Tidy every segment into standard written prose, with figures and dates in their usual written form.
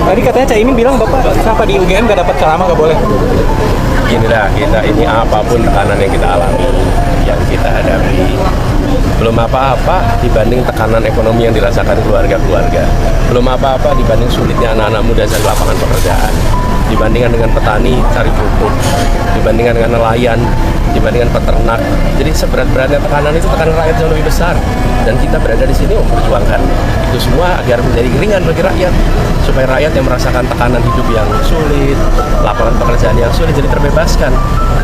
Tadi katanya Caimin bilang Bapak kenapa di UGM nggak dapat ceramah, nggak boleh? Inilah kita ini, apapun tekanan yang kita alami, yang kita hadapi, belum apa-apa dibanding tekanan ekonomi yang dirasakan keluarga-keluarga, belum apa-apa dibanding sulitnya anak-anak muda cari lapangan pekerjaan, dibandingkan dengan petani cari pupuk, dibandingkan dengan nelayan, dibandingkan peternak. Jadi seberat-beratnya tekanan itu, tekanan rakyat jauh lebih besar, dan kita berada di sini memperjuangkan itu semua agar menjadi ringan bagi rakyat, supaya rakyat yang merasakan tekanan hidup yang sulit, lapangan pekerjaan yang sulit jadi terbebaskan.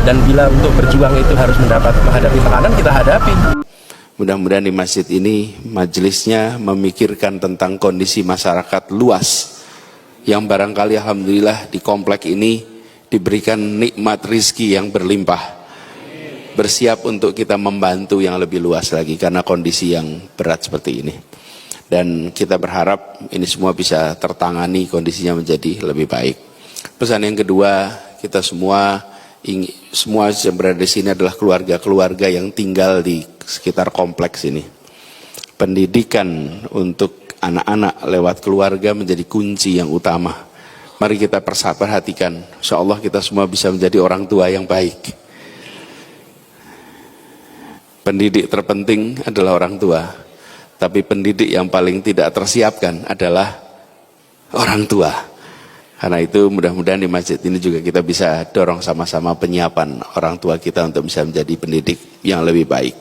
Dan bila untuk berjuang itu harus menghadapi tekanan, kita hadapi. Mudah-mudahan di masjid ini majelisnya memikirkan tentang kondisi masyarakat luas yang barangkali alhamdulillah di komplek ini diberikan nikmat rizki yang berlimpah. Bersiap untuk kita membantu yang lebih luas lagi karena kondisi yang berat seperti ini. Dan kita berharap ini semua bisa tertangani, kondisinya menjadi lebih baik. Pesan yang kedua, kita semua yang berada di sini adalah keluarga-keluarga yang tinggal di sekitar kompleks ini. Pendidikan untuk anak-anak lewat keluarga menjadi kunci yang utama. Mari kita perhatikan, insya Allah kita semua bisa menjadi orang tua yang baik. Pendidik terpenting adalah orang tua, tapi pendidik yang paling tidak tersiapkan adalah orang tua. Karena itu mudah-mudahan di masjid ini juga kita bisa dorong sama-sama penyiapan orang tua kita untuk bisa menjadi pendidik yang lebih baik.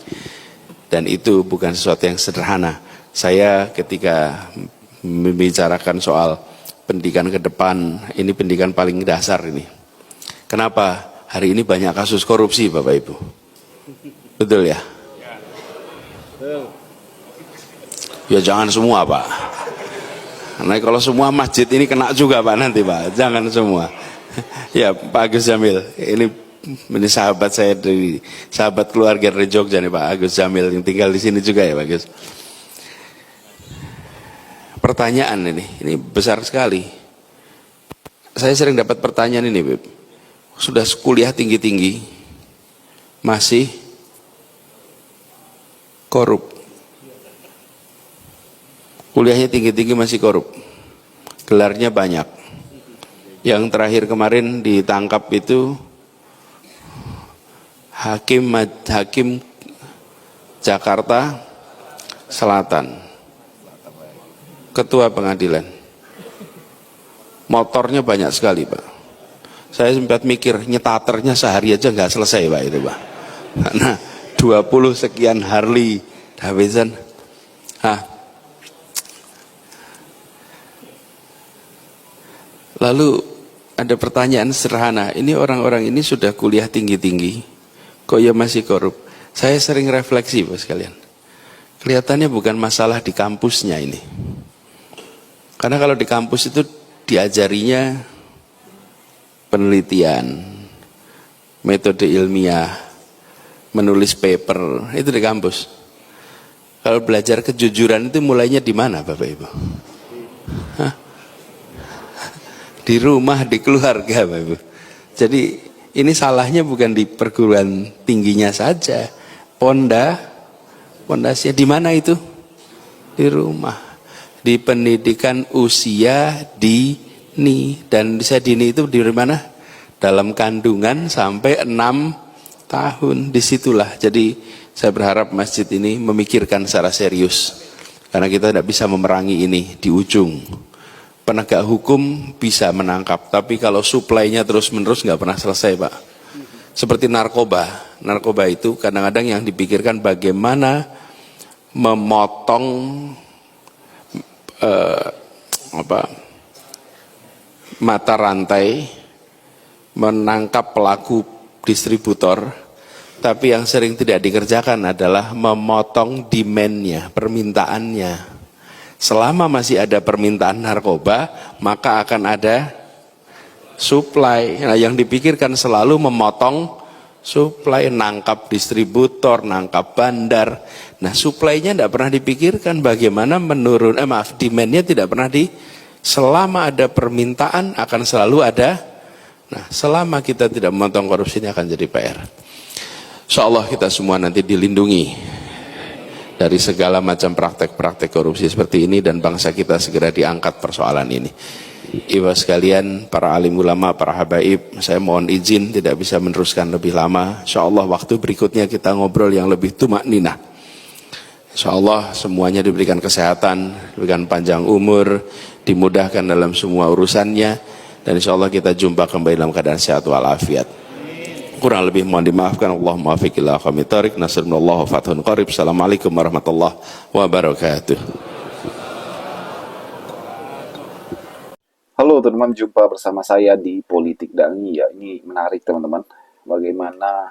Dan itu bukan sesuatu yang sederhana. Saya ketika membicarakan soal pendidikan ke depan, ini pendidikan paling dasar ini. Kenapa? Hari ini banyak kasus korupsi Bapak Ibu. Betul ya? Ya jangan semua Pak. Nah kalau semua masjid ini kena juga Pak nanti Pak. Jangan semua. Ya Pak Agus Jamil. Ini sahabat saya dari sahabat keluarga dari Jogja nih Pak Agus Jamil yang tinggal di sini juga ya Pak Agus. Pertanyaan ini besar sekali. Saya sering dapat pertanyaan ini Beb. Sudah kuliah tinggi-tinggi masih korup. Kuliahnya tinggi-tinggi masih korup. Gelarnya banyak. Yang terakhir kemarin ditangkap itu hakim Jakarta Selatan. Ketua pengadilan. Motornya banyak sekali Pak. Saya sempat mikir nyetaternya sehari aja nggak selesai Pak itu Pak. Karena 20 sekian Harley Davidson. Lalu ada pertanyaan sederhana, ini orang-orang ini sudah kuliah tinggi-tinggi, kok ya masih korup? Saya sering refleksi Bos sekalian. Kelihatannya bukan masalah di kampusnya ini. Karena kalau di kampus itu diajarinya penelitian, metode ilmiah, menulis paper, itu di kampus. Kalau belajar kejujuran itu mulainya di mana Bapak Ibu? Di rumah, di keluarga Bapak Ibu. Jadi ini salahnya bukan di perguruan tingginya saja. Pondasinya di mana itu? Di rumah. Di pendidikan usia dini. Dan usia dini itu di mana? Dalam kandungan sampai 6 tahun. Disitulah. Jadi saya berharap masjid ini memikirkan secara serius. Karena kita tidak bisa memerangi ini di ujung. Penegak hukum bisa menangkap, tapi kalau suplainya terus-menerus nggak pernah selesai Pak. Seperti narkoba. Narkoba itu kadang-kadang yang dipikirkan bagaimana memotong mata rantai, menangkap pelaku distributor, tapi yang sering tidak dikerjakan adalah memotong demand-nya, permintaannya. Selama masih ada permintaan narkoba, maka akan ada supply. Nah, yang dipikirkan selalu memotong supply, nangkap distributor, nangkap bandar. Nah, supply-nya tidak pernah dipikirkan bagaimana demand-nya tidak pernah selama ada permintaan akan selalu ada. Nah, selama kita tidak memotong korupsi ini akan jadi PR. Insyaallah kita semua nanti dilindungi dari segala macam praktek-praktek korupsi seperti ini dan bangsa kita segera diangkat persoalan ini. Ibu sekalian, para alim ulama, para habaib, saya mohon izin tidak bisa meneruskan lebih lama. InsyaAllah waktu berikutnya kita ngobrol yang lebih tumak ninah. InsyaAllah semuanya diberikan kesehatan, diberikan panjang umur, dimudahkan dalam semua urusannya, dan InsyaAllah kita jumpa kembali dalam keadaan sehat walafiat. Kurang lebih mohon dimaafkan. Allahumma afiq ila aqwamit thoriq, nasrullah wa fathun qarib. Assalamualaikum warahmatullahi wabarakatuh. Halo teman-teman, jumpa bersama saya di Politik Dani ya. Ini menarik teman-teman, bagaimana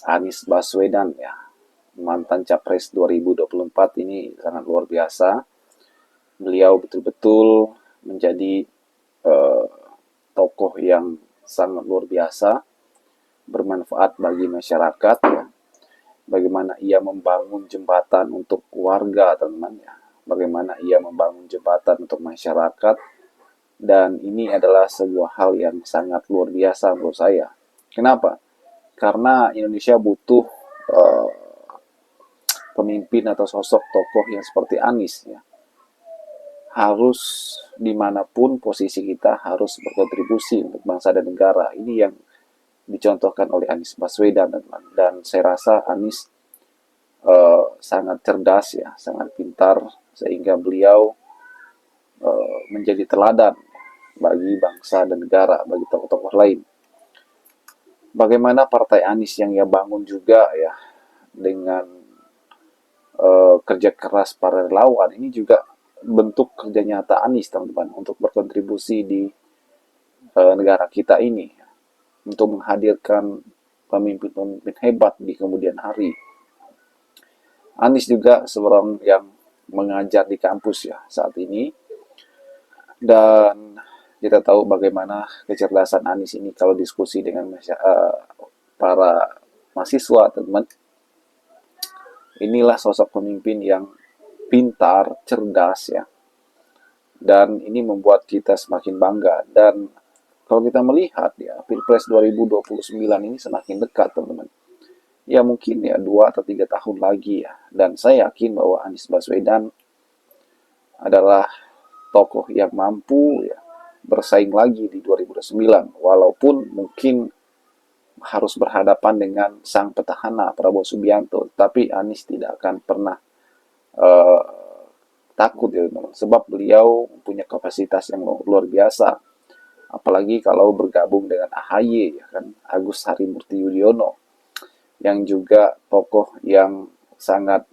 Anies Baswedan ya, mantan Capres 2024 ini sangat luar biasa. Beliau betul-betul menjadi tokoh yang sangat luar biasa, bermanfaat bagi masyarakat ya. Bagaimana ia membangun jembatan untuk warga teman-teman ya. Bagaimana ia membangun jembatan untuk masyarakat. Dan ini adalah sebuah hal yang sangat luar biasa menurut saya. Kenapa? Karena Indonesia butuh pemimpin atau sosok tokoh yang seperti Anies ya. Harus dimanapun posisi kita harus berkontribusi untuk bangsa dan negara. Ini yang dicontohkan oleh Anies Baswedan, dan saya rasa Anies sangat cerdas ya, sangat pintar, sehingga beliau menjadi teladan bagi bangsa dan negara, bagi tokoh-tokoh lain. Bagaimana partai Anies yang ia bangun juga ya, dengan kerja keras para relawan, ini juga bentuk kerja nyata Anies teman-teman untuk berkontribusi di negara kita ini, untuk menghadirkan pemimpin-pemimpin hebat di kemudian hari. Anies juga seorang yang mengajar di kampus ya saat ini, dan kita tahu bagaimana kecerdasan Anies ini kalau diskusi dengan para mahasiswa teman-teman. Inilah sosok pemimpin yang pintar, cerdas ya, dan ini membuat kita semakin bangga. Dan kalau kita melihat ya, Pilpres 2029 ini semakin dekat teman-teman. Ya mungkin ya 2 atau 3 tahun lagi ya, dan saya yakin bahwa Anies Baswedan adalah tokoh yang mampu ya bersaing lagi di 2029, walaupun mungkin harus berhadapan dengan sang petahana Prabowo Subianto, tapi Anies tidak akan pernah takut ya teman-teman, sebab beliau punya kapasitas yang luar biasa, apalagi kalau bergabung dengan AHY ya kan, Agus Harimurti Yudhoyono, yang juga tokoh yang sangat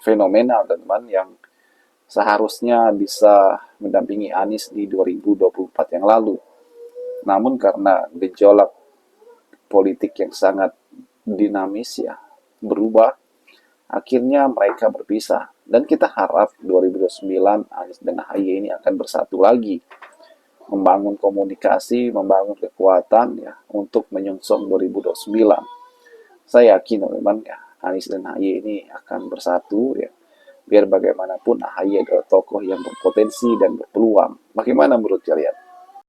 fenomenal teman-teman, yang seharusnya bisa mendampingi Anies di 2024 yang lalu. Namun karena gejolak politik yang sangat dinamis ya, berubah, akhirnya mereka berpisah. Dan kita harap 2029 Anies dan AHY ini akan bersatu lagi, membangun komunikasi, membangun kekuatan ya untuk menyongsong 2029. Saya yakin teman-teman ya, Anies dan AHY ini akan bersatu ya. Biar bagaimanapun AHY adalah tokoh yang berpotensi dan berpeluang. Bagaimana menurut kalian?